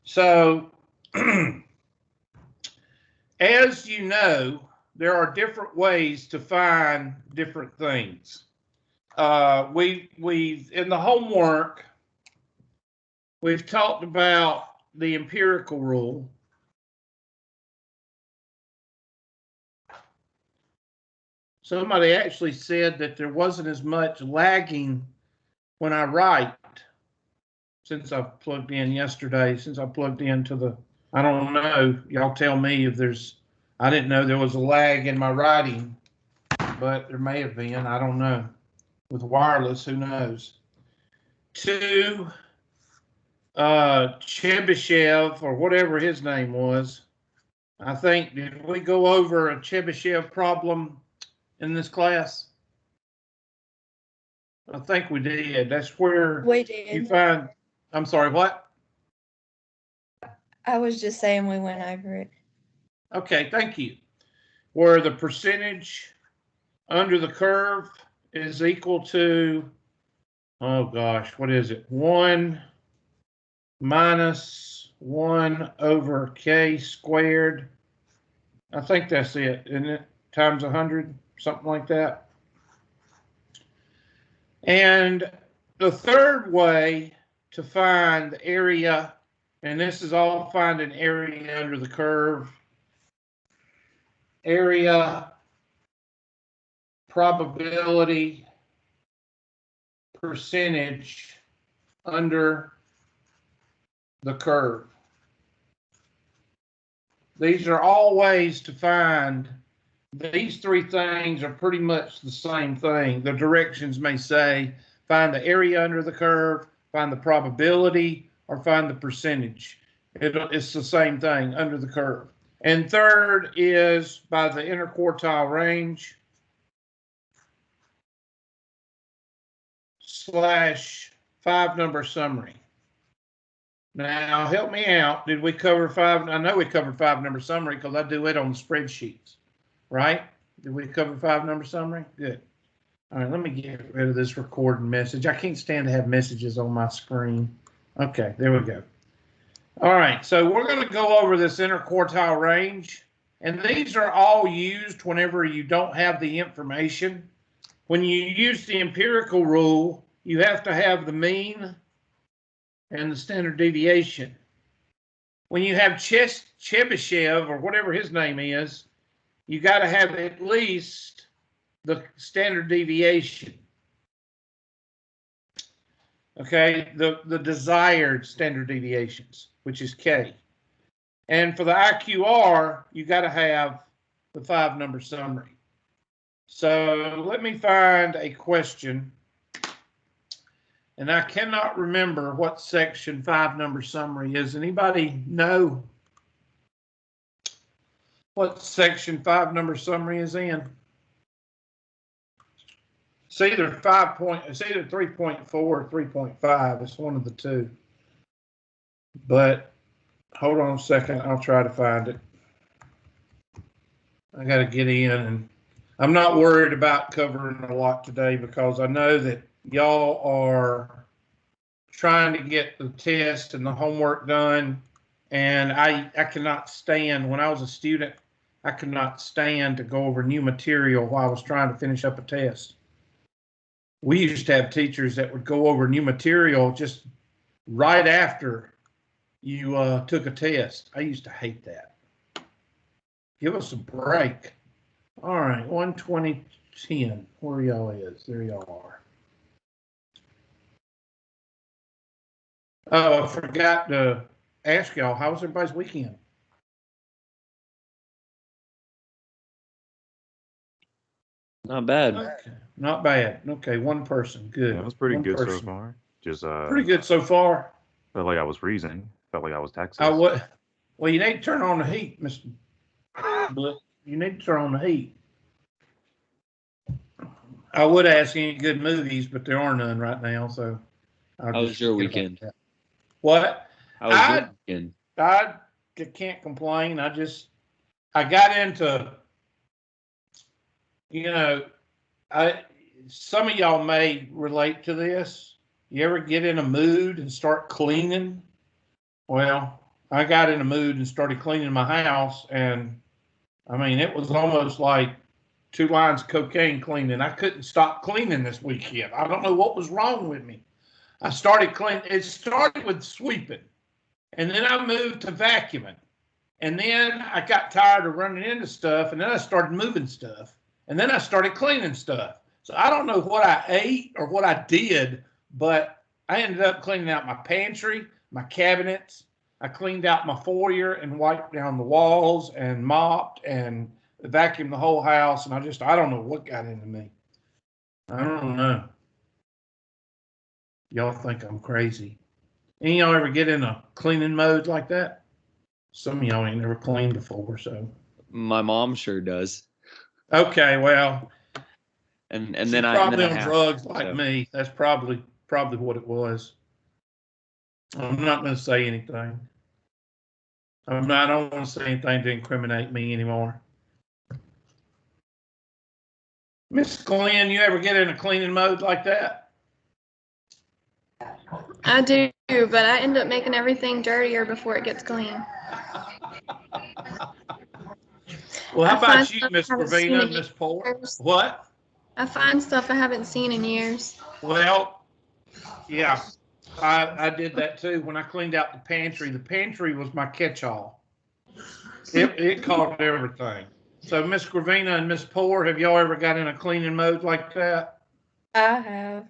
So, as you know, there are different ways to find different things. We've in the homework, we've talked about the empirical rule. Somebody actually said that there wasn't as much lagging when I write since I plugged in yesterday, since I plugged into the, I don't know, y'all tell me if there's, I didn't know there was a lag in my writing, but there may have been, I don't know. With wireless, who knows? To Chebyshev, or whatever his name was, I think, did we go over a Chebyshev problem in this class? I think we did. That's where we did. You find, I'm sorry, what? I was just saying we went over it. Okay, thank you. Where the percentage under the curve is equal to, oh gosh, what is it? 1 minus 1 over k squared. I think that's it, isn't it? Times 100, something like that. And the third way to find the area, and this is all finding area under the curve, area, probability, percentage under the curve. These are all ways to find. These three things are pretty much the same thing. The directions may say find the area under the curve, find the probability, or find the percentage. It's the same thing under the curve. And third is by the interquartile range / 5-number summary. Now, help me out. Did we cover 5? I know we covered 5-number summary because I do it on the spreadsheets, right? Did we cover 5-number summary? Good. All right, let me get rid of this recording message. I can't stand to have messages on my screen. Okay, there we go. All right, so we're going to go over this interquartile range, and these are all used whenever you don't have the information. When you use the empirical rule, you have to have the mean and the standard deviation. When you have Chebyshev, or whatever his name is, you got to have at least the standard deviation. Okay, the desired standard deviations, which is K. And for the IQR, you got to have the 5-number summary. So let me find a question. And I cannot remember what section 5-number summary is. Anybody know what section 5-number summary is in? It's either 3.4 or 3.5. It's one of the two. But hold on a second. I'll try to find it. I got to get in, and I'm not worried about covering a lot today because I know that y'all are trying to get the test and the homework done, and I cannot stand, when I was a student, I could not stand to go over new material while I was trying to finish up a test. We used to have teachers that would go over new material just right after you took a test. I used to hate that. Give us a break. All right, 12010. Where y'all is? There y'all are. Oh, I forgot to ask y'all, how was everybody's weekend? Not bad. Okay. Not bad. Okay, one person. Good. Yeah, it was pretty One good person. so far. Just Pretty good so far. felt like I was freezing. Felt like I was Texas. Well, you need to turn on the heat, Mr. But you need to turn on the heat. I would ask any good movies, but there are none right now. So, How was your weekend? What? How was your weekend? I can't complain. I got into, some of y'all may relate to this. You ever get in a mood and start cleaning? Well, I got in a mood and started cleaning my house, and I mean, it was almost like 2 lines of cocaine cleaning. I couldn't stop cleaning this weekend. I don't know what was wrong with me. I started cleaning. It started with sweeping, and then I moved to vacuuming. And then I got tired of running into stuff, and then I started moving stuff, and then I started cleaning stuff. So I don't know what I ate or what I did, but I ended up cleaning out my pantry, my cabinets. I cleaned out my foyer and wiped down the walls and mopped and vacuumed the whole house. And I don't know what got into me. I don't know. Y'all think I'm crazy. Any of y'all ever get in a cleaning mode like that? Some of y'all ain't never cleaned before, so. My mom sure does. Okay, well. And she's then probably I on have, drugs like so. me. That's probably what it was. I'm not going to say anything. I don't want to say anything to incriminate me anymore. Miss Glenn, you ever get in a cleaning mode like that? I do, but I end up making everything dirtier before it gets clean. Well, how I find about you, stuff Miss I haven't seen Gravina in and Miss Port? years. What? I find stuff I haven't seen in years. Well, yeah, I did that too. When I cleaned out the pantry was my catch-all. It caught everything. So, Miss Gravina and Miss Poor, have y'all ever got in a cleaning mode like that? I have.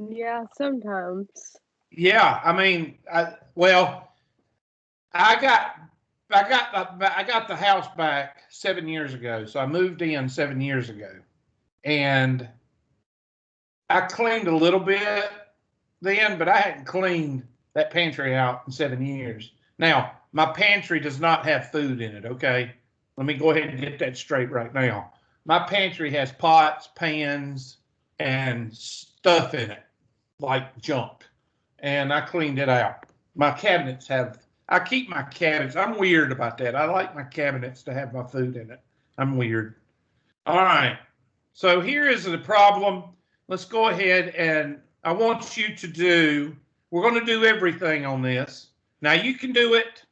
Yeah, sometimes. Yeah, I mean, I got the house back 7 years ago. So I moved in 7 years ago, and I cleaned a little bit then, but I hadn't cleaned that pantry out in 7 years. Now, my pantry does not have food in it, okay? Let me go ahead and get that straight right now. My pantry has pots, pans, and stuff in it, like junk. And I cleaned it out. My cabinets I keep my cabinets. I'm weird about that. I like my cabinets to have my food in it. I'm weird. All right. So here is the problem. Let's go ahead and I want you to we're going to do everything on this. Now you can do it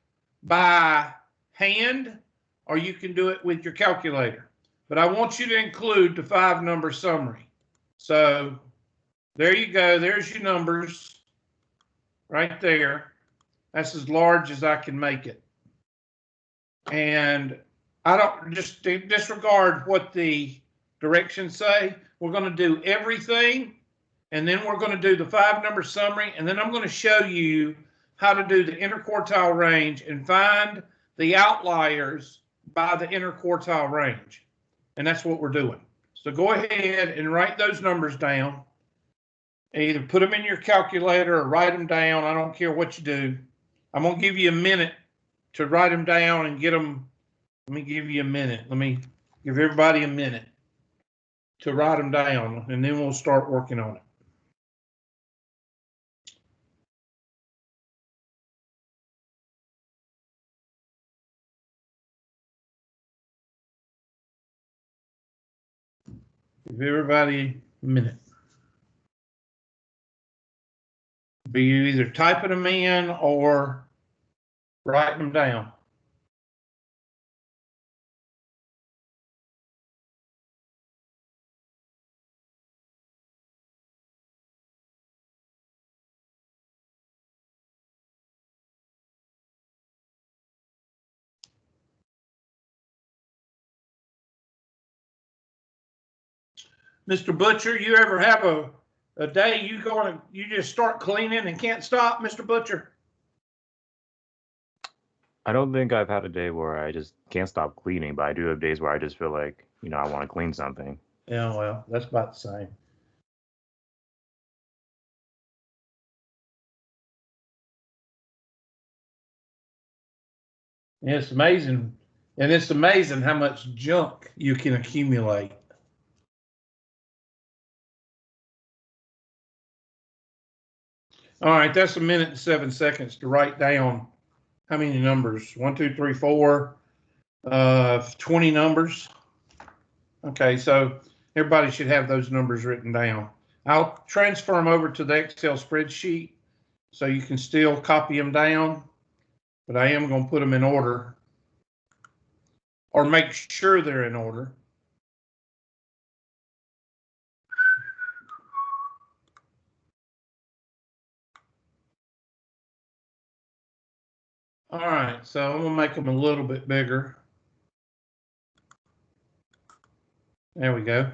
by hand or you can do it with your calculator. But I want you to include the 5-number summary. So there you go. There's your numbers right there. That's as large as I can make it. And I don't just disregard what the directions say. We're going to do everything, and then we're going to do the 5-number summary, and then I'm going to show you how to do the interquartile range and find the outliers by the interquartile range. And that's what we're doing. So go ahead and write those numbers down. Either put them in your calculator or write them down. I don't care what you do. I'm going to give you a minute to write them down and get them. Let me give you a minute. Let me give everybody a minute to write them down, and then we'll start working on it. Give everybody a minute. Be you either typing them in or writing them down. Mr. Butcher, you ever have a day you just start cleaning and can't stop, Mr. Butcher? I don't think I've had a day where I just can't stop cleaning, but I do have days where I just feel like, I want to clean something. Yeah, well, that's about the same. And it's amazing how much junk you can accumulate. All right, that's 1 minute and 7 seconds to write down how many numbers? 1, 2, 3, 4, 20 numbers. Okay, so everybody should have those numbers written down. I'll transfer them over to the Excel spreadsheet so you can still copy them down. but I am going to put them in order, or make sure they're in order. All right, so I'm going to make them a little bit bigger. There we go.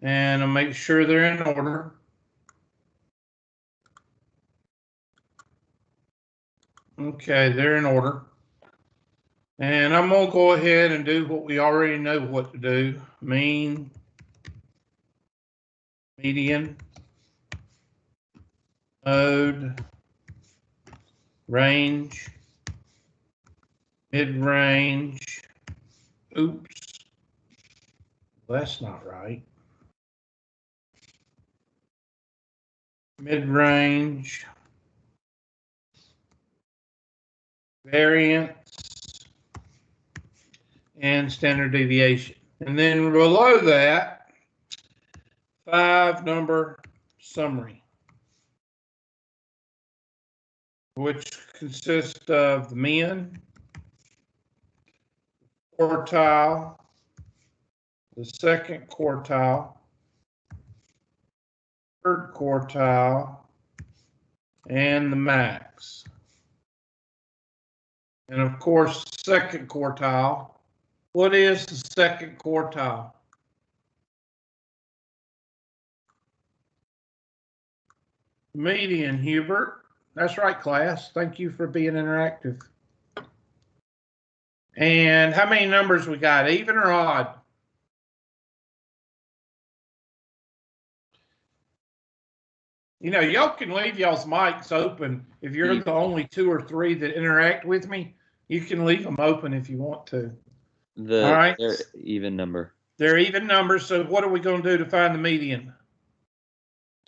And I'll make sure they're in order. Okay, they're in order. And I'm going to go ahead and do what we already know what to do. Mean, median, mode, range, mid-range. Oops. That's not right. Mid-range, variance, and standard deviation. And then below that, 5-number summary, which consists of the mean, quartile, the second quartile, third quartile, and the max. And of course, second quartile. What is the second quartile? Median, Hubert. That's right, class. Thank you for being interactive. And how many numbers we got, even or odd? You know, y'all can leave y'all's mics open. If you're the only 2 or 3 that interact with me, you can leave them open if you want to. All right. They're even number. They're even numbers. So what are we going to do to find the median?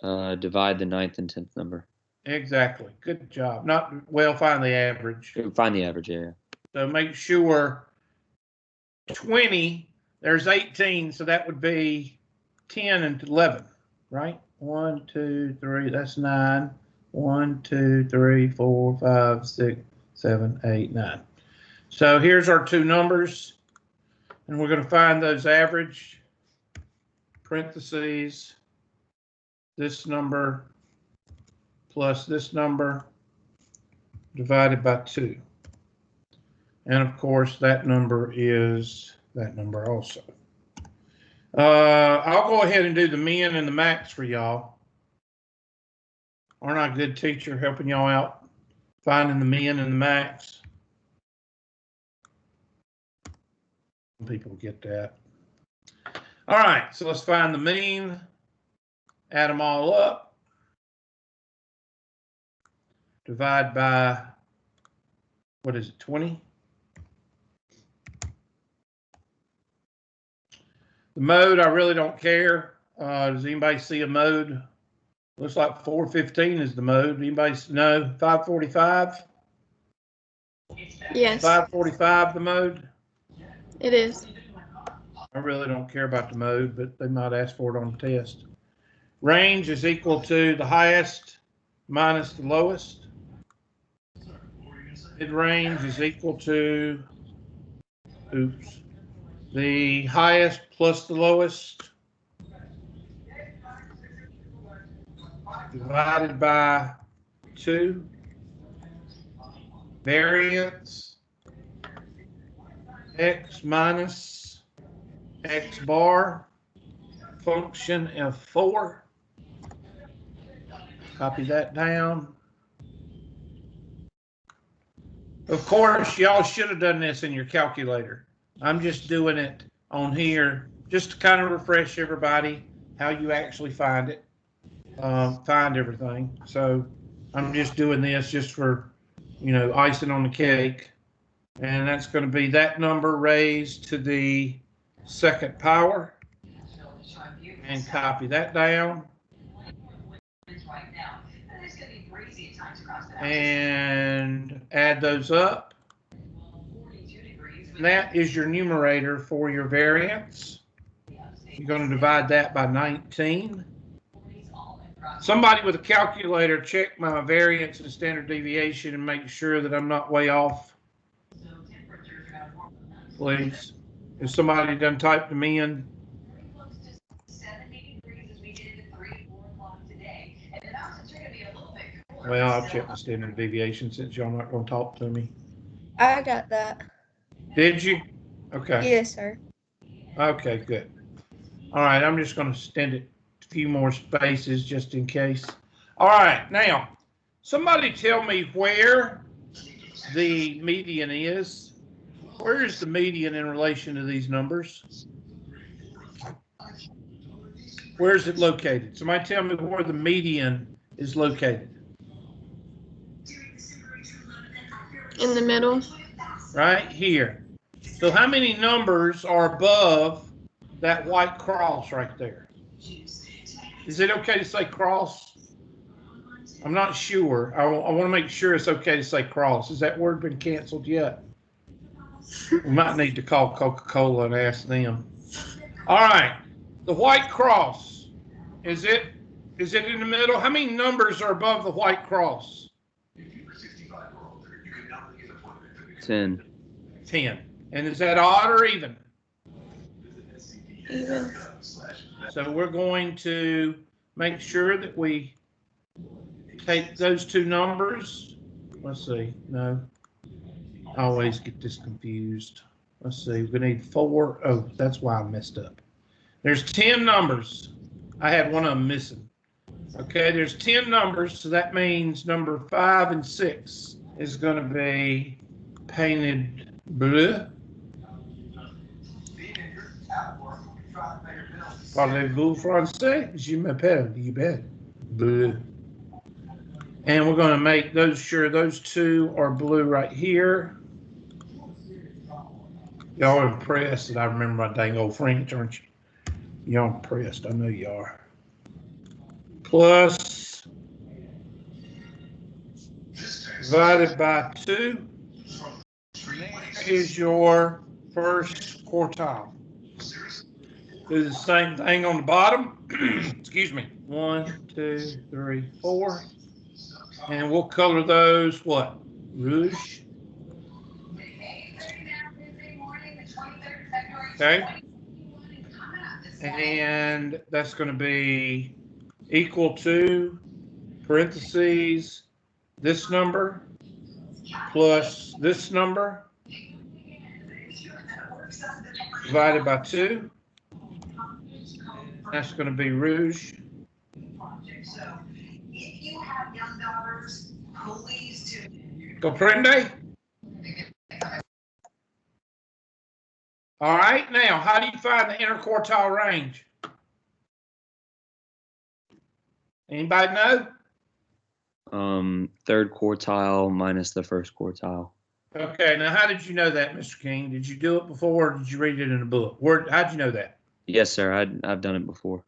Divide the 9th and 10th number. Exactly. Good job. Find the average. Find the average, yeah. So make sure 20, there's 18, so that would be 10 and 11, right? 1, 2, 3, that's 9. 1, 2, 3, 4, 5, 6, 7, 8, 9. So here's our 2 numbers, and we're going to find those average, parentheses, this number plus this number divided by 2. And of course, that number is that number also. I'll go ahead and do the min and the max for y'all. Aren't I a good teacher helping y'all out, finding the min and the max? People get that. All right, so let's find the mean, add them all up, divide by, what is it, 20? The mode, I really don't care. Does anybody see a mode? Looks like 415 is the mode. Anybody know 545? Yes, 545 the mode? it is. I really don't care about the mode, but they might ask for it on the test. Range is equal to the highest minus the lowest. Mid-range is equal to, oops, the highest plus the lowest divided by 2. Variance, x minus x bar, function of 4. Copy that down. Of course, y'all should have done this in your calculator. I'm just doing it on here just to kind of refresh everybody how you actually find it, find everything. So I'm just doing this just for, icing on the cake. And that's going to be that number raised to the second power. And copy that down. And add those up. And that is your numerator for your variance. You're going to divide that by 19. Somebody with a calculator, check my variance and standard deviation and make sure that I'm not way off. Please. If somebody done typed them in. Well, I'll check my standard deviation since y'all not gonna talk to me. I got that. Did you? Okay. Yes, sir. Okay, good. All right, I'm just gonna extend it a few more spaces just in case. All right, now, somebody tell me where the median is. Where is the median in relation to these numbers? Where is it located? Somebody tell me where the median is located. In the middle. Right here. So how many numbers are above that white cross right there? Is it okay to say cross? I'm not sure. I want to make sure it's okay to say cross. Has that word been canceled yet? We might need to call Coca-Cola and ask them. All right. The white cross, is it in the middle? How many numbers are above the white cross? 10. 10. And is that odd or even? Even. So we're going to make sure that we take those two numbers. Let's see. No. I always get this confused. Let's see. We need 4. Oh, that's why I messed up. There's 10 numbers. I had one of them missing. Okay, there's 10 numbers, so that means number 5 and 6 is going to be painted bleu. Parlez-vous français? Je m'appelle Yubel. Bleu. And we're going to make sure those two are blue right here. Y'all are impressed that I remember my dang old French, aren't you? Y'all impressed. I know you are. Plus divided by 2 is your first quartile. Do the same thing on the bottom. Excuse me. 1, 2, 3, 4. And we'll color those what? Rouge. Okay. And that's going to be equal to parentheses this number plus this number divided by 2. That's going to be rouge. Comprende? All right, now, how do you find the interquartile range? Anybody know? Third quartile minus the first quartile. Okay, now how did you know that, Mr. King? Did you do it before or did you read it in a book? How'd you know that? Yes, sir. I've done it before.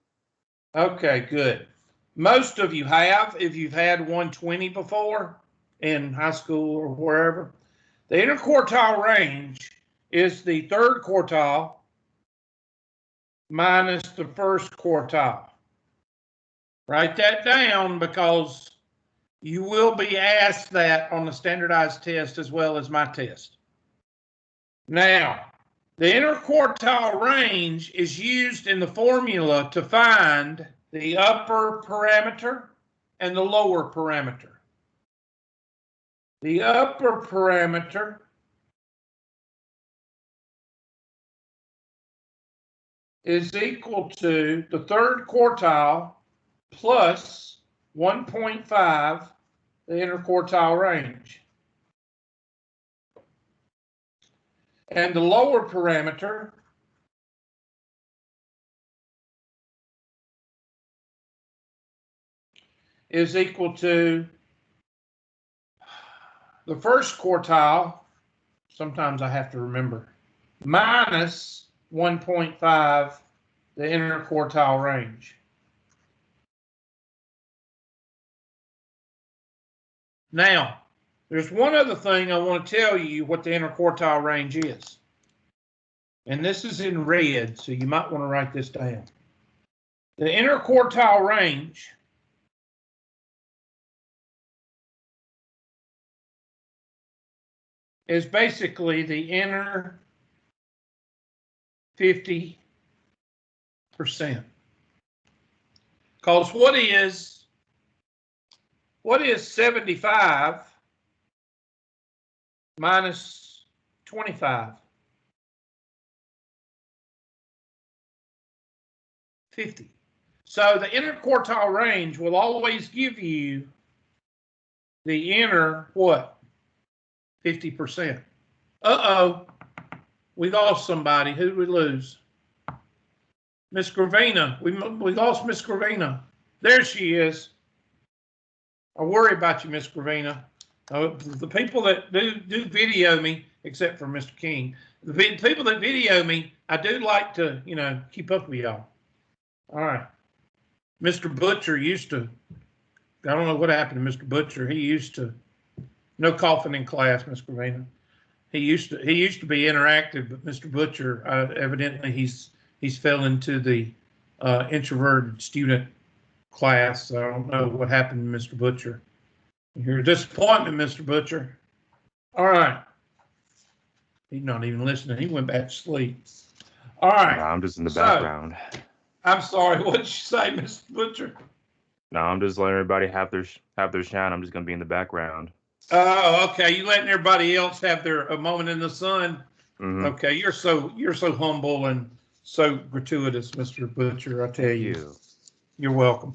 Okay, good. Most of you have, if you've had 120 before in high school or wherever. The interquartile range is the third quartile minus the first quartile. Write that down because you will be asked that on the standardized test as well as my test. Now, the interquartile range is used in the formula to find the upper parameter and the lower parameter. The upper parameter is equal to the third quartile plus 1.5, the interquartile range. And the lower parameter is equal to the first quartile, sometimes I have to remember, minus 1.5, the interquartile range. Now, there's one other thing I want to tell you what the interquartile range is. And this is in red, so you might want to write this down. The interquartile range is basically the inner 50%. Because what is 75 minus 25? 50. So the interquartile range will always give you the inner what? 50%. Uh-oh. We lost somebody. Who did we lose? Miss Gravina. We lost Miss Gravina. There she is. I worry about you, Miss Gravina. The people that do video me, except for Mr. King, the people that video me, I do like to, keep up with y'all. All right. Mr. Butcher used to, I don't know what happened to Mr. Butcher. He used to, no coughing in class, Miss Gravina. He used to be interactive, but Mr. Butcher, evidently he's fell into the introverted student class. So I don't know what happened to Mr. Butcher. You're a disappointment, Mr. Butcher. All right. He's not even listening. He went back to sleep. All right. No, I'm just in the background. I'm sorry. What did you say, Mr. Butcher? No, I'm just letting everybody have their shine. I'm just gonna be in the background. Oh, okay. You letting everybody else have a moment in the sun? Mm-hmm. Okay. You're so humble and so gratuitous, Mr. Butcher. I tell you. You're welcome.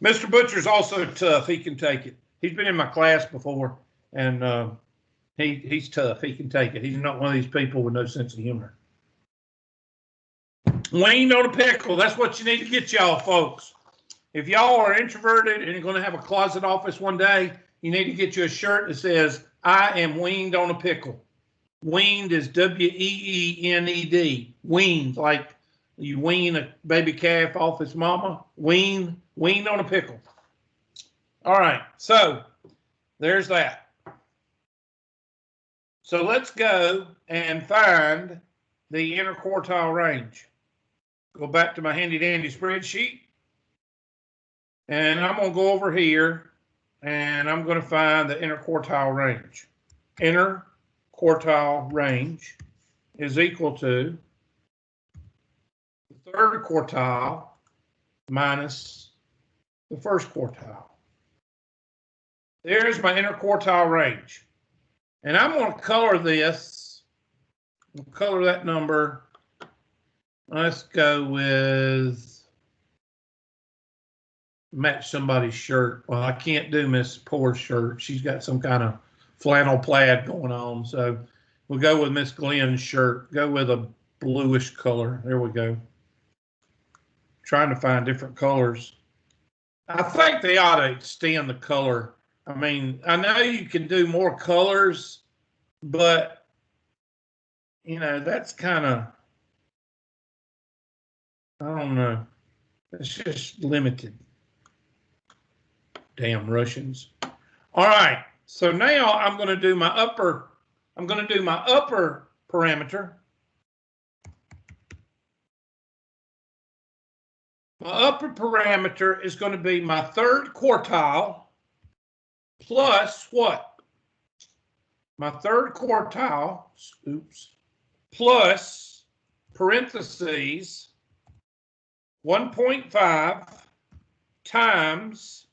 Mr. Butcher's also tough. He can take it. He's been in my class before, and he's tough. He can take it. He's not one of these people with no sense of humor. Wayne on a pickle. That's what you need to get y'all, folks. If y'all are introverted and you're going to have a closet office one day, you need to get you a shirt that says, I am weaned on a pickle. Weaned is W-E-E-N-E-D. Weaned, like you wean a baby calf off its mama. Weaned on a pickle. All right, so there's that. So let's go and find the interquartile range. Go back to my handy dandy spreadsheet. And I'm going to go over here and I'm going to find the interquartile range. Interquartile range is equal to the third quartile minus the first quartile. There's my interquartile range. And I'm going to color this. We'll color that number. Let's go with match somebody's shirt. Well, I can't do Miss Poor's shirt. She's got some kind of flannel plaid going on. So we'll go with Miss Glenn's shirt. Go with a bluish color. There we go. Trying to find different colors. I think they ought to extend the color. I mean, I know you can do more colors, but, that's kind of, I don't know. It's just limited. Damn Russians. All right. So now I'm going to do my upper parameter. My upper parameter is going to be my third quartile plus what? My third quartile, plus parentheses 1.5 times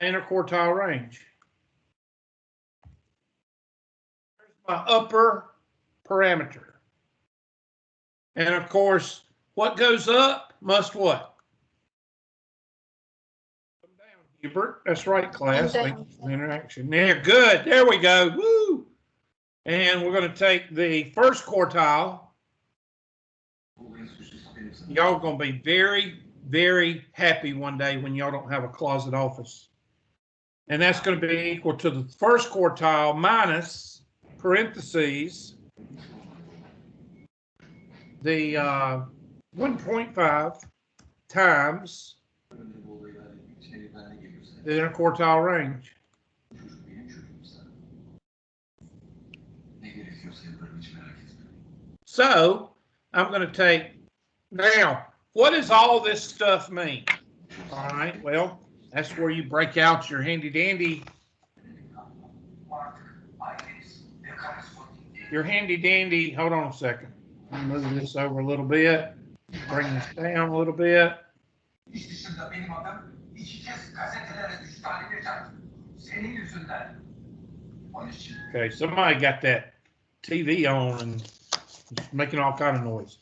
interquartile range. There's my upper parameter. And of course, what goes up must what? Come down, Hubert. That's right, class. Thank you for the interaction. There, good. There we go. Woo! And we're going to take the first quartile. Y'all going to be very, very happy one day when y'all don't have a closet office. And that's going to be equal to the first quartile minus parentheses the 1.5 times the interquartile range. So I'm going to take, now, what does all this stuff mean? All right, well, that's where you break out your handy dandy your handy dandy, hold on a second. Let me move this over a little bit, bring this down a little bit. İş dışında benim adım 2 kez gazetelere düştü Ali Necat. Senin yüzünden. Onun için. Okay, somebody got that TV on and making all kind of noise.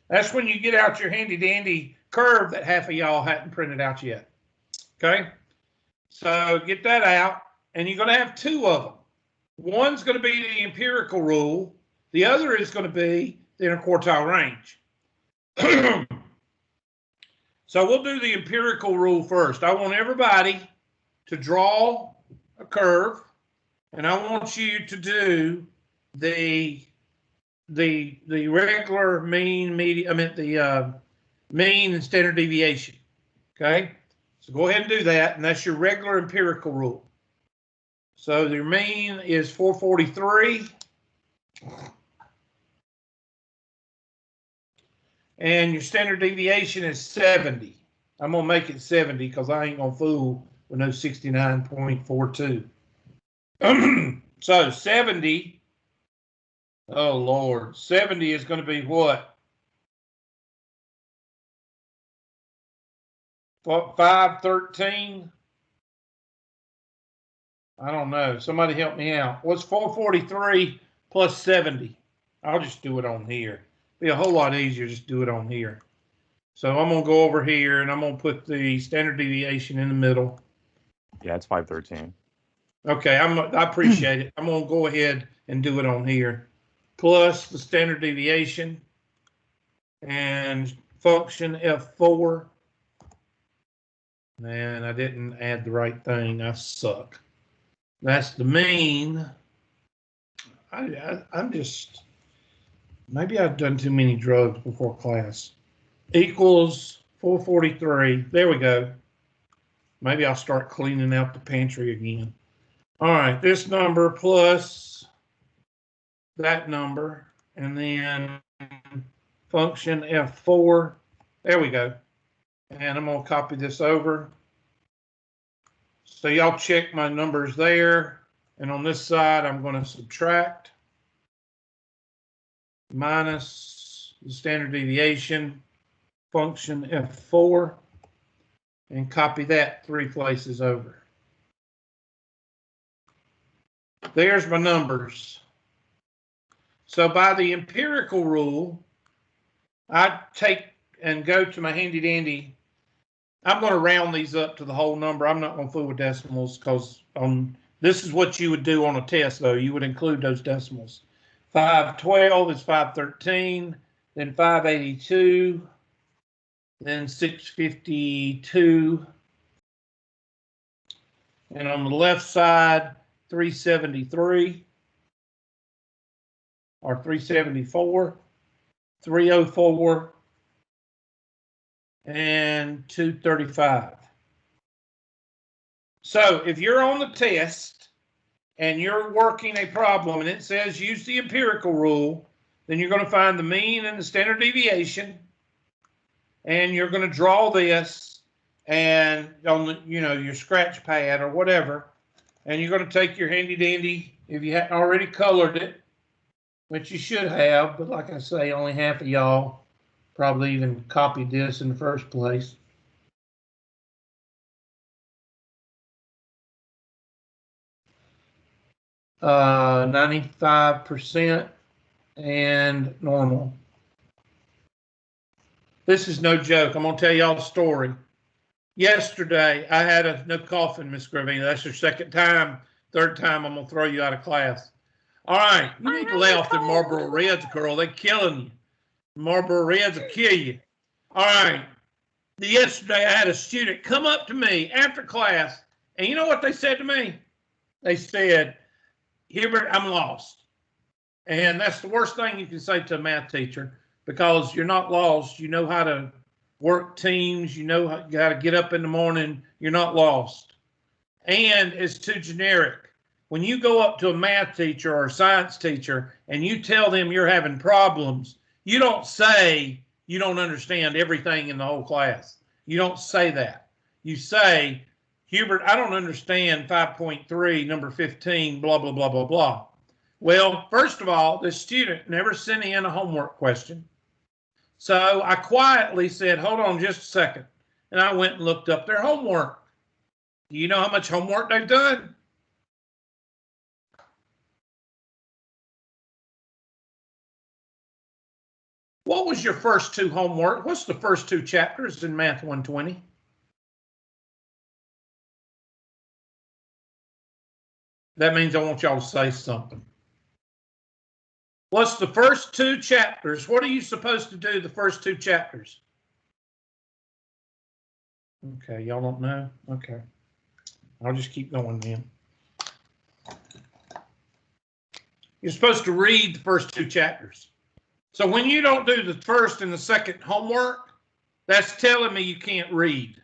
That's when you get out your handy dandy curve that half of y'all hadn't printed out yet. Okay, so get that out, and you're going to have two of them. One's going to be the empirical rule. The other is going to be the interquartile range. So we'll do the empirical rule first. I want everybody to draw a curve, and I want you to do the regular mean, median, the mean and standard deviation. Okay, so go ahead and do that, and that's your regular empirical rule. So your mean is 443. And your standard deviation is 70. I'm going to make it 70 because I ain't going to fool with no 69.42. So 70, oh Lord, 70 is going to be what? 513? I don't know. Somebody help me out. What's 443 plus 70? I'll just do it on here. Be a whole lot easier just do it on here. So I'm going to go over here and I'm going to put the standard deviation in the middle. Yeah, it's 513. Okay, I appreciate it. I'm going to go ahead and do it on here. Plus the standard deviation and function F4. Man, I didn't add the right thing. I suck. That's the mean. I'm just, maybe I've done too many drugs before class. Equals 443. There we go. Maybe I'll start cleaning out the pantry again. All right, this number plus that number, and then function F4. There we go. And I'm going to copy this over. So y'all check my numbers there. And on this side, I'm going to subtract minus the standard deviation, function F4, and copy that 3 places over. There's my numbers. So by the empirical rule, I take and go to my handy dandy. I'm going to round these up to the whole number. I'm not going to fool with decimals because this is what you would do on a test, though. You would include those decimals. 512 is 513, then 582, then 652. And on the left side, 373 or 374, 304, and 235. So if you're on the test and you're working a problem and it says use the empirical rule, then you're going to find the mean and the standard deviation, and you're going to draw this and on the, your scratch pad or whatever, and you're going to take your handy dandy, if you hadn't already colored it, which you should have, but like I say, only half of y'all probably even copied this in the first place. Uh, 95% and normal. This is no joke. I'm going to tell y'all a story. Yesterday, I had no coughing, Miss Gravina. That's your second time. Third time, I'm going to throw you out of class. All right. You need to lay off the Marlboro Reds, girl. They're killing you. Marlboro Reds will kill you. All right. Yesterday, I had a student come up to me after class, and you know what they said to me? They said, Hubert, I'm lost. And that's the worst thing you can say to a math teacher, because you're not lost. You know how to work teams. You know how to get up in the morning. You're not lost. And it's too generic. When you go up to a math teacher or a science teacher and you tell them you're having problems, you don't say you don't understand everything in the whole class. You don't say that. You say, Hubert, I don't understand 5.3, number 15, blah, blah, blah, blah, blah. Well, first of all, the student never sent in a homework question. So I quietly said, hold on just a second. And I went and looked up their homework. Do you know how much homework they've done? What was your first two homework? What's the first two chapters in Math 120? That means I want y'all to say something. What's the first two chapters? What are you supposed to do the first two chapters? Okay, y'all don't know? Okay. I'll just keep going then. You're supposed to read the first two chapters. So when you don't do the first and the second homework, that's telling me you can't read.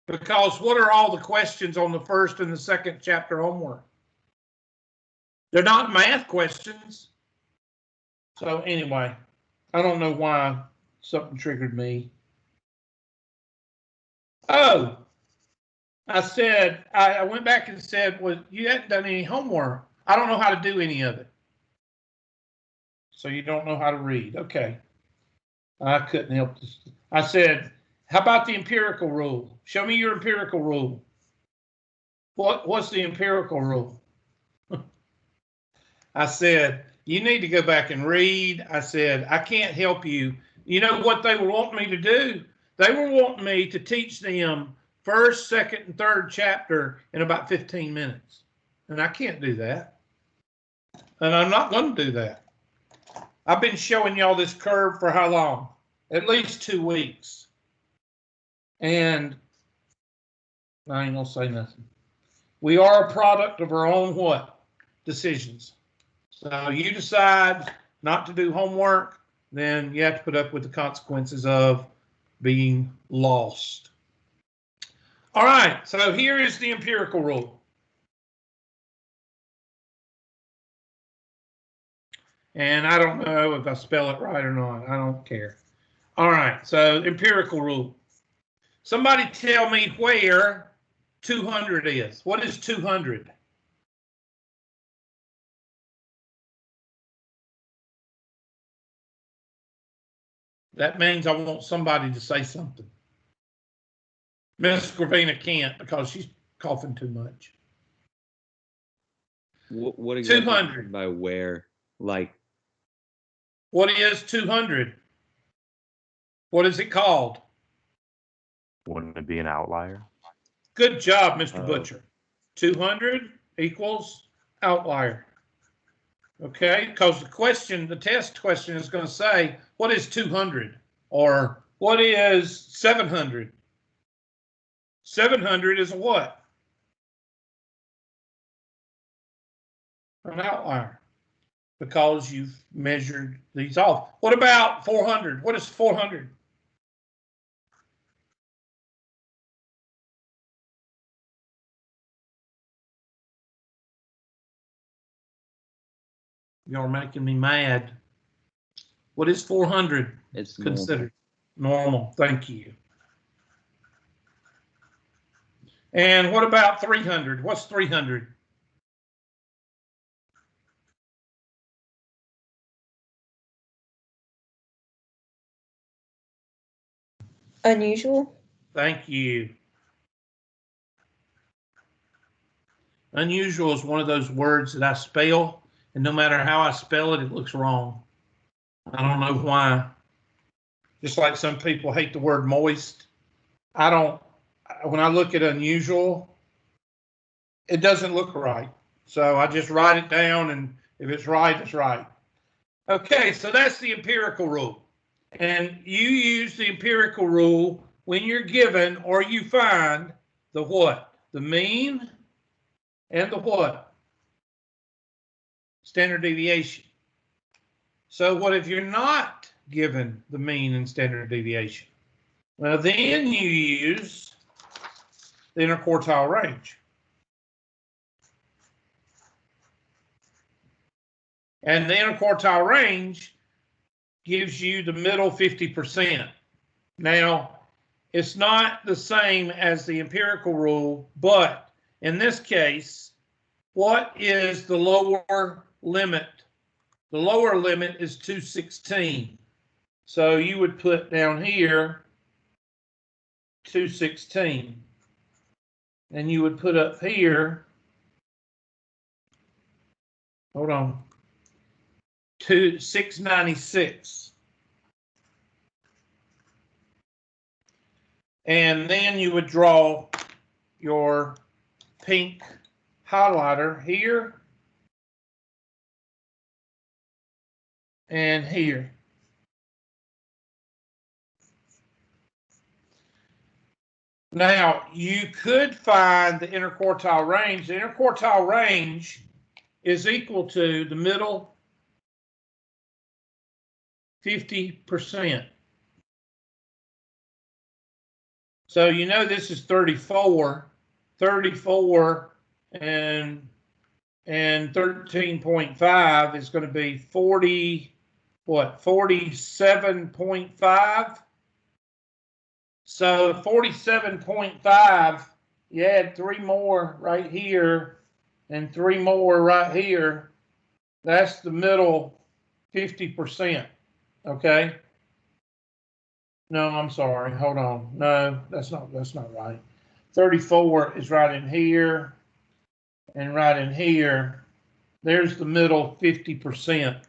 Because what are all the questions on the first and the second chapter homework? They're not math questions. So anyway, I don't know why something triggered me. Oh, I went back and said, well, you hadn't done any homework. I don't know how to do any of it. So you don't know how to read. Okay. I couldn't help this. I said, how about the empirical rule? Show me your empirical rule. What's the empirical rule? I said, you need to go back and read. I said, I can't help you. You know what they were wanting me to do? They were wanting me to teach them first, second, and third chapter in about 15 minutes. And I can't do that. And I'm not going to do that. I've been showing y'all this curve for how long? At least 2 weeks. And I ain't going to say nothing. We are a product of our own what? Decisions. So you decide not to do homework, then you have to put up with the consequences of being lost. All right, so here is the empirical rule. And I don't know if I spell it right or not. I don't care. All right, so empirical rule. Somebody tell me where 200 is. What is 200? That means I want somebody to say something. Miss Gravina can't because she's coughing too much. What exactly 200. by where? Like, what is 200? What is it called? Wouldn't it be an outlier? Good job, Mr. Butcher. 200 equals outlier. Okay, because the test question is going to say, what is 200? Or what is 700? 700 is a what? An outlier. Because you've measured these off. What about 400? What is 400? Y'all are making me mad. What is 400? it's Considered normal. Thank you. And what about 300? What's 300? Unusual. Thank you. Unusual is one of those words that I spell, and no matter how I spell it, it looks wrong. I don't know why. Just like some people hate the word moist. I don't, when I look at unusual, it doesn't look right. So I just write it down, and if it's right, it's right. Okay, so that's the empirical rule. And you use the empirical rule when you're given or you find the what? The mean and the what? Standard deviation. So what if you're not given the mean and standard deviation? Well, then you use the interquartile range. And the interquartile range gives you the middle 50%. Now, it's not the same as the empirical rule, but in this case, what is the lower limit? The lower limit is 216. So you would put down here 216. And you would put up here, hold on, 696. And then you would draw your pink highlighter here and here. Now, you could find the interquartile range. The interquartile range is equal to the middle 50%. So you know this is 34 and 13.5 is going to be 40, what, 47.5? So 47.5, you add 3 more right here and 3 more right here. That's the middle 50%, okay? No, I'm sorry, hold on. No, that's not right. 34 is right in here and right in here. There's the middle 50%.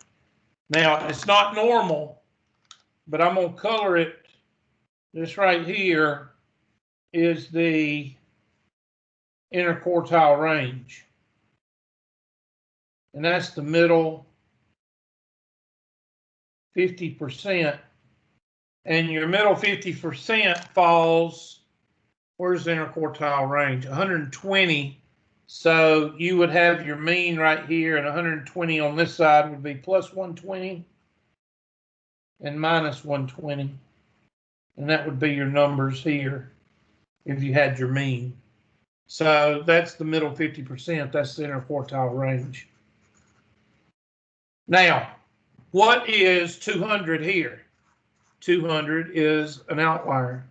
Now, it's not normal, but I'm going to color it. This right here is the interquartile range. And that's the middle 50%. And your middle 50% falls, where's the interquartile range? 120. So you would have your mean right here, and 120 on this side would be plus 120 and minus 120. And that would be your numbers here if you had your mean. So that's the middle 50%. That's the interquartile range. Now, what is 200 here? 200 is an outlier.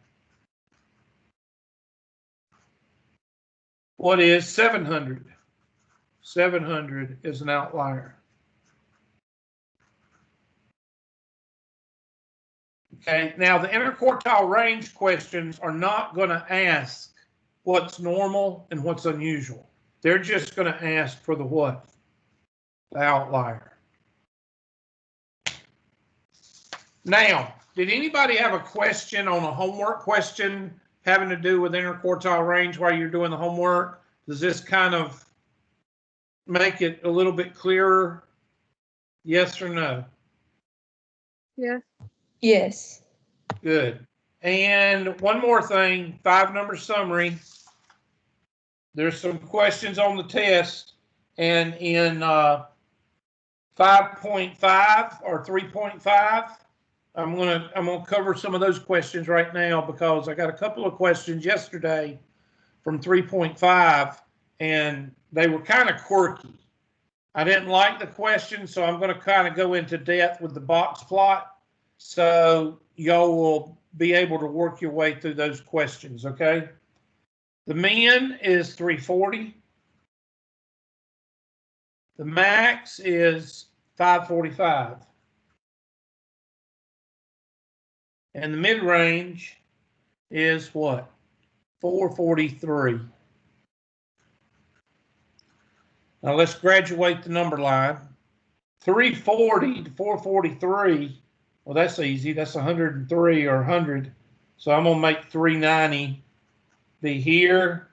What is 700? 700 is an outlier. Okay, now the interquartile range questions are not going to ask what's normal and what's unusual. They're just going to ask for the what? The outlier. Now, did anybody have a question on a homework question having to do with interquartile range while you're doing the homework? Does this kind of make it a little bit clearer? Yes or no? Yes. Yes. Good. And one more thing, 5-number summary. There's some questions on the test, and in 5.5 or 3.5, I'm gonna cover some of those questions right now because I got a couple of questions yesterday from 3.5 and they were kind of quirky. I didn't like the question, so I'm going to kind of go into depth with the box plot so y'all will be able to work your way through those questions, okay? The mean is 340. The max is 545. And the mid-range is what? 443. Now let's graduate the number line. 340 to 443, well, that's easy. That's 103 or 100. So I'm going to make 390 be here,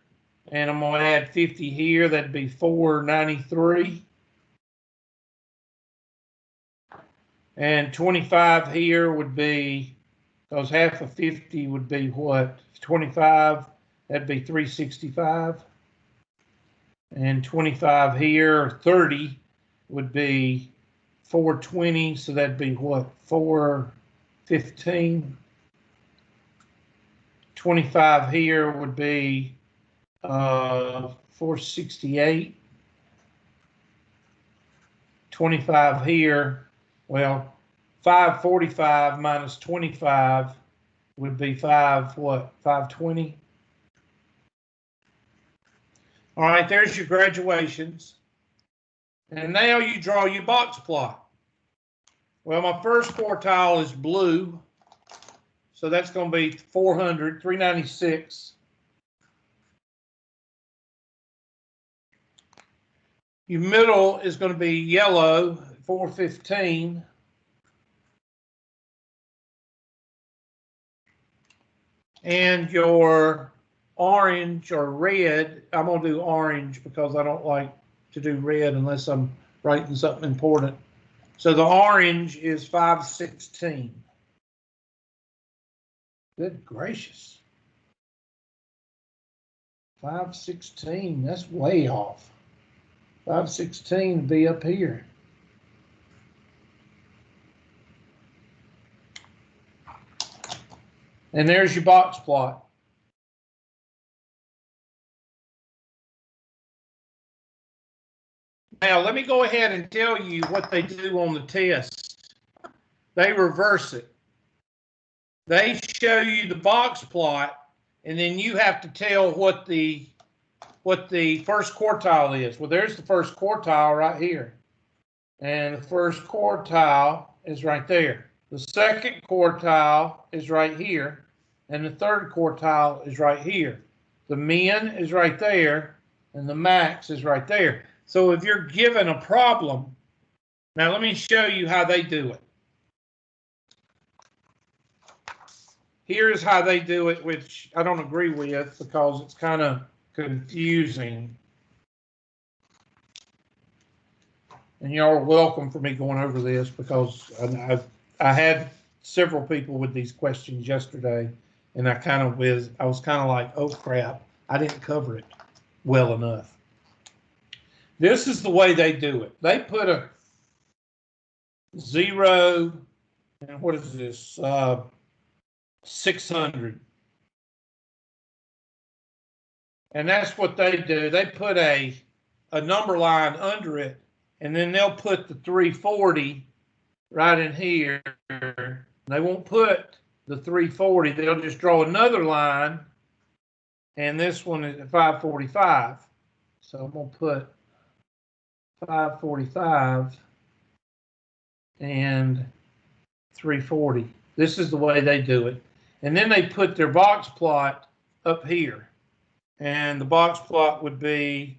and I'm going to add 50 here. That'd be 493. And 25 here would be, because half of 50 would be what? 25, that'd be 365. And 25 here, 30 would be 420, so that'd be what? 415. 25 here would be 468. 25 here, well, 545 minus 25 would be 520. All right, there's your graduations. And now you draw your box plot. Well, my first quartile is blue. So that's going to be 400, 396. Your middle is going to be yellow, 415. And your orange or red, I'm going to do orange because I don't like to do red unless I'm writing something important. So the orange is 516. Good gracious. 516, that's way off. 516 would be up here. And there's your box plot. Now, let me go ahead and tell you what they do on the test. They reverse it. They show you the box plot, and then you have to tell what the first quartile is. Well, there's the first quartile right here. And the first quartile is right there. The second quartile is right here. And the third quartile is right here. The min is right there, and the max is right there. So if you're given a problem, now let me show you how they do it. Here's how they do it, which I don't agree with because it's kind of confusing. And y'all are welcome for me going over this because I had several people with these questions yesterday, and I was kind of like, oh crap, I didn't cover it well enough. This is the way they do it. They put a 0, and what is this? 600. And that's what they do. They put a number line under it, and then they'll put the 340 right in here. They won't put the 340. They'll just draw another line, and this one is at 545. So I'm going to put 545 and 340. This is the way they do it. And then they put their box plot up here. And the box plot would be,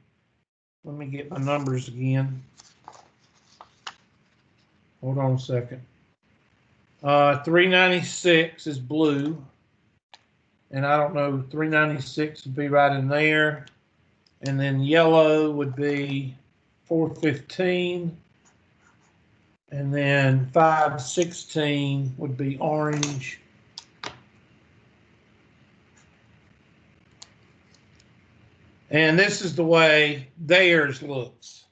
let me get my numbers again. Hold on a second. 396 is blue. And I don't know, 396 would be right in there. And then yellow would be 415. And then 516 would be orange. And this is the way theirs looks.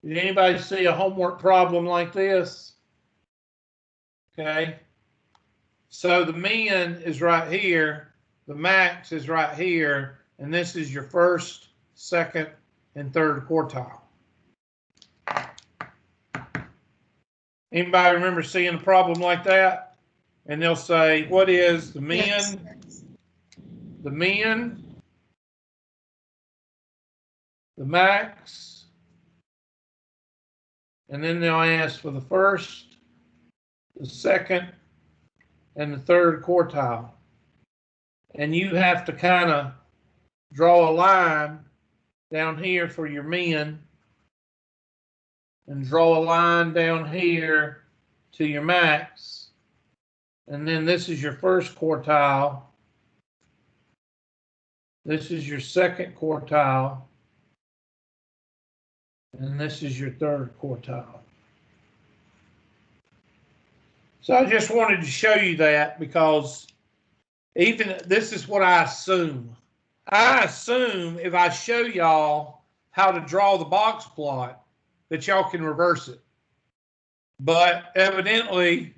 Did anybody see a homework problem like this? Okay. So the min is right here. The max is right here. And this is your first, second, and third quartile. Anybody remember seeing a problem like that? And they'll say, what is the min? Yes. The min, the max, and then they'll ask for the first, the second, and the third quartile. And you have to kind of draw a line down here for your min and draw a line down here to your max. And then this is your first quartile. This is your second quartile, and this is your third quartile. So I just wanted to show you that because even this is what I assume. I assume if I show y'all how to draw the box plot that y'all can reverse it. But evidently,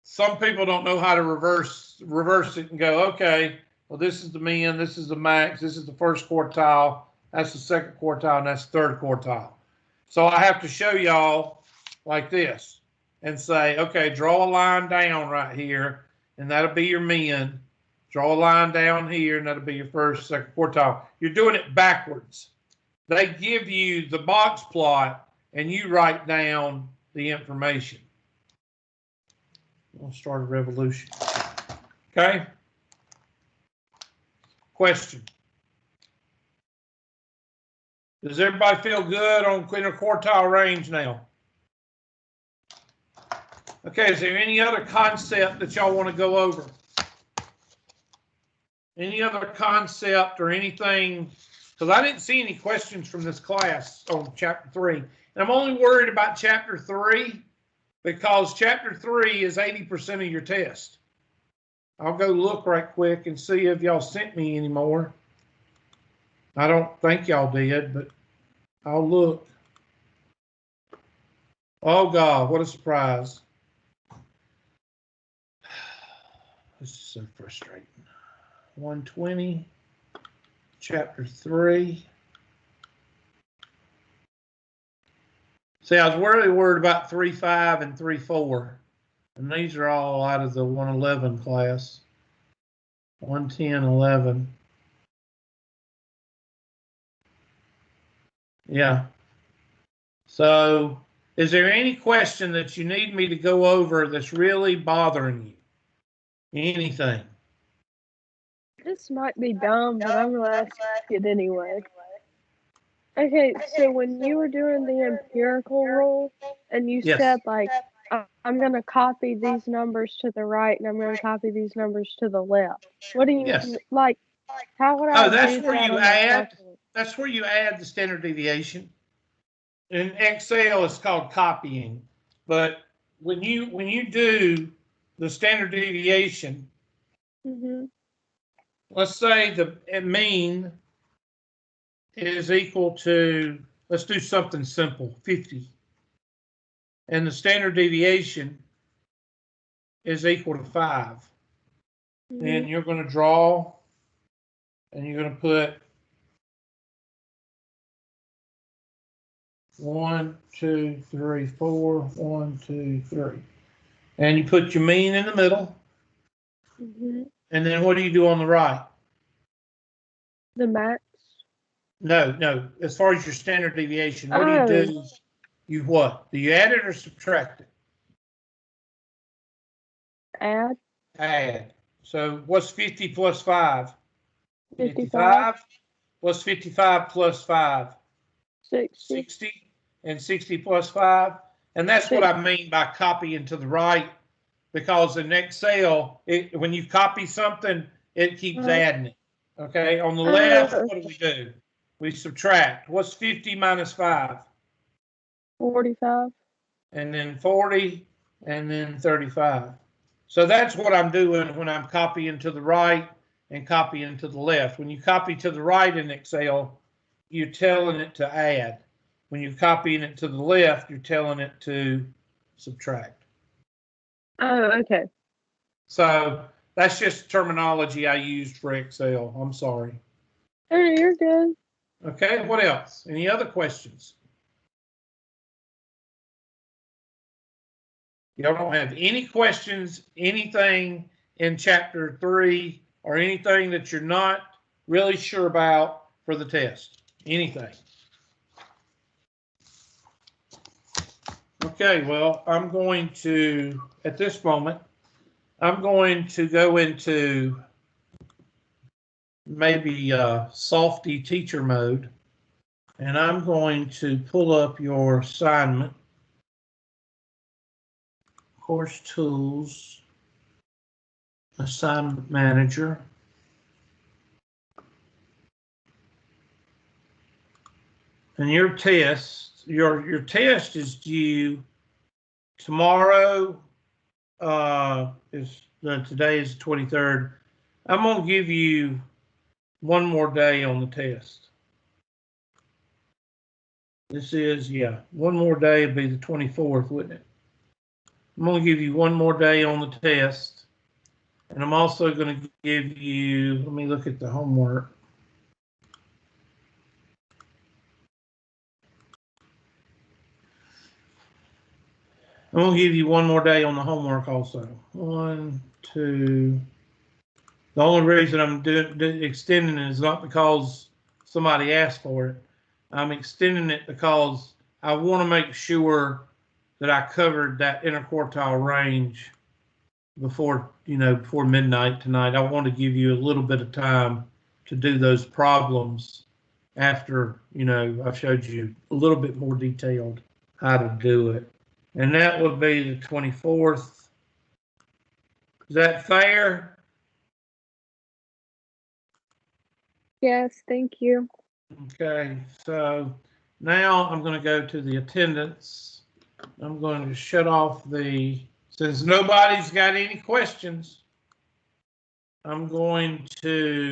some people don't know how to reverse it and go, okay, well, this is the min, this is the max, this is the first quartile, that's the second quartile, and that's the third quartile. So I have to show y'all like this and say, okay, draw a line down right here, and that'll be your min. Draw a line down here, and that'll be your first, second quartile. You're doing it backwards. They give you the box plot, and you write down the information. We'll start a revolution. Okay? Question. Does everybody feel good on interquartile range now? Okay, is there any other concept that y'all want to go over? Any other concept or anything? Because I didn't see any questions from this class on chapter 3. And I'm only worried about chapter 3 because chapter 3 is 80% of your test. I'll go look right quick and see if y'all sent me any more. I don't think y'all did, but I'll look. Oh, God, what a surprise. This is so frustrating. 120, chapter 3. See, I was really worried about 3.5 and 3.4. And these are all out of the 111 class. 110, 11. Yeah. So, is there any question that you need me to go over that's really bothering you? Anything? This might be dumb, but I'm gonna ask it anyway. Okay, so when you were doing the empirical rule, and you Yes. said like, I'm gonna copy these numbers to the right, and I'm gonna copy these numbers to the left. What do you Yes. like? How would I? Oh, that's do where that you on a add. calculator? That's where you add the standard deviation. In Excel, it's called copying. But when you do the standard deviation, Mhm. let's say the mean is equal to, let's do something simple, 50. And the standard deviation is equal to 5. Then Mhm. you're going to draw, and you're going to put 1, 2, 3, 4, 1, 2, 3. And you put your mean in the middle. Mhm. And then what do you do on the right? The max. No. As far as your standard deviation, what do you Oh. do? You what? Do you add it or subtract it? Add. Add. So what's 50 plus 5? 55. What's 55 plus 5? 60. 60. And 60 plus 5. And that's what 60. I mean by copying to the right, because in Excel, when you copy something, it keeps adding it. Okay. On the left, what do? We subtract. What's 50 minus 5? 45. And then 40, and then 35. So that's what I'm doing when I'm copying to the right and copying to the left. When you copy to the right in Excel, you're telling it to add. When you're copying it to the left, you're telling it to subtract. Oh, okay. So that's just terminology I used for Excel. I'm sorry. Oh, you're good. Okay, what else? Any other questions? Y'all don't have any questions, anything in chapter 3 or anything that you're not really sure about for the test? Anything? Okay, well, I'm going to, at this moment, I'm going to go into maybe softy teacher mode, and I'm going to pull up your assignment. Course tools, assignment manager. And your test, your test is due tomorrow. Today is the 23rd. I'm gonna give you one more day on the test. This is, one more day would be the 24th, wouldn't it? I'm gonna give you one more day on the test. And I'm also gonna give you, let me look at the homework. I'm gonna give you one more day on the homework also. 1, 2, The only reason I'm extending it is not because somebody asked for it. I'm extending it because I want to make sure that I covered that interquartile range before midnight tonight. I want to give you a little bit of time to do those problems after, I've showed you a little bit more detailed how to do it. And that would be the 24th. Is that fair? Yes, thank you. Okay, so now I'm going to go to the attendance. I'm going to shut off since nobody's got any questions, I'm going to